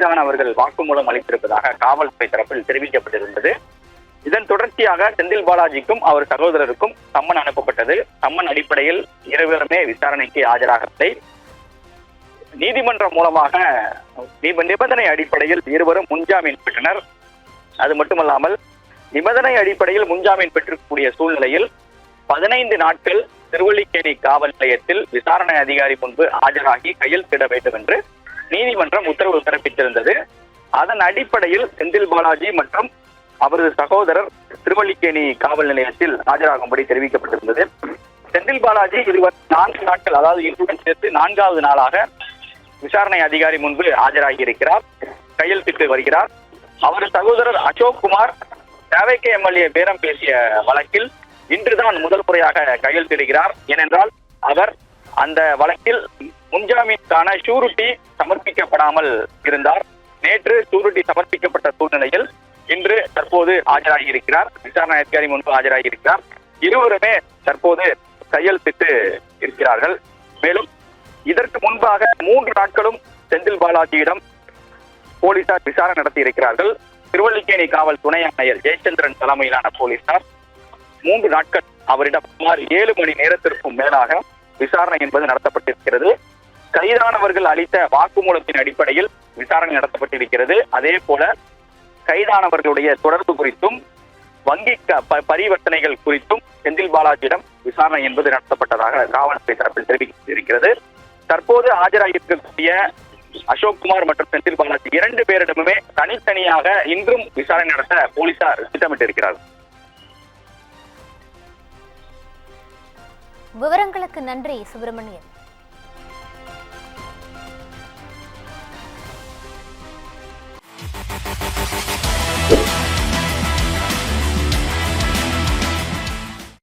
தான் அவர்கள் வாக்குமூலம் அளித்திருப்பதாக காவல்துறை தரப்பில் தெரிவிக்கப்பட்டிருந்தது. இதன் தொடர்ச்சியாக செந்தில் பாலாஜிக்கும் அவர் சகோதரருக்கும் சம்மன் அனுப்பப்பட்டது. சம்மன் அடிப்படையில் இருவருமே விசாரணைக்கு ஆஜராகவில்லை. நீதிமன்றம் மூலமாக நிபந்தனை அடிப்படையில் இருவரும் முன்ஜாமீன் பெற்றனர். அது மட்டுமல்லாமல் நிபந்தனை அடிப்படையில் முன்ஜாமீன் பெற்றிருக்கக்கூடிய சூழ்நிலையில் 15 நாட்கள் திருவல்லிக்கேணி காவல் நிலையத்தில் விசாரணை அதிகாரி முன்பு ஆஜராகி கையெழுத்திட வேண்டும் என்று நீதிமன்றம் உத்தரவு பிறப்பித்திருந்தது. அதன் அடிப்படையில் செந்தில் பாலாஜி மற்றும் அவரது சகோதரர் திருவல்லிக்கேணி காவல் நிலையத்தில் ஆஜராகும்படி தெரிவிக்கப்பட்டிருந்தது. செந்தில் பாலாஜி இதுவரை 4 நாட்கள், அதாவது இன்றுடன் சேர்த்து 4வது நாளாக விசாரணை அதிகாரி முன்பு ஆஜராகி இருக்கிறார், கையெழுத்திட்டு வருகிறார். அவரது சகோதரர் அசோக் குமார் தேவைக்கு எம்எல்ஏ பேரம் பேசிய வழக்கில் இன்றுதான் முதல் முறையாக கையெழுத்திடுகிறார். ஏனென்றால் அவர் அந்த வழக்கில் முன்ஜாமீனுக்கான ஷூரிட்டி சமர்ப்பிக்கப்படாமல் இருந்தார். நேற்று ஷூரிட்டி சமர்ப்பிக்கப்பட்ட சூழ்நிலையில் இன்று தற்போது ஆஜராகி இருக்கிறார், விசாரணை அதிகாரி முன்பு ஆஜராகி இருக்கிறார். இருவருமே தற்போது கையெழுத்திட்டு இருக்கிறார்கள். மேலும் இதற்கு முன்பாக 3 நாட்களும் செந்தில் பாலாஜியிடம் போலீசார் விசாரணை நடத்தி இருக்கிறார்கள். திருவல்லிக்கேணி காவல் துணை ஆணையர் ஜெயச்சந்திரன் தலைமையிலான போலீசார் 3 நாட்கள் அவரிடம் சுமார் 7 மணி நேரத்திற்கும் மேலாக விசாரணை என்பது நடத்தப்பட்டிருக்கிறது. கைதானவர்கள் அளித்த வாக்குமூலத்தின் அடிப்படையில் விசாரணை நடத்தப்பட்டிருக்கிறது. அதே போல கைதானவர்களுடைய தொடர்பு குறித்தும் வங்கி பரிவர்த்தனைகள் குறித்தும் செந்தில் பாலாஜியிடம் விசாரணை என்பது நடத்தப்பட்டதாக காவல்துறை தரப்பில் தெரிவித்திருக்கிறது. தற்போது ஆஜராகியிருக்கக்கூடிய அசோக் குமார் மற்றும் செந்தில் பாலாஜி 2 பேரிடமுமே தனித்தனியாக இன்றும் விசாரணை நடத்த போலீசார் திட்டமிட்டிருக்கிறார்கள். விவரங்களுக்கு நன்றி சுப்பிரமணியன்.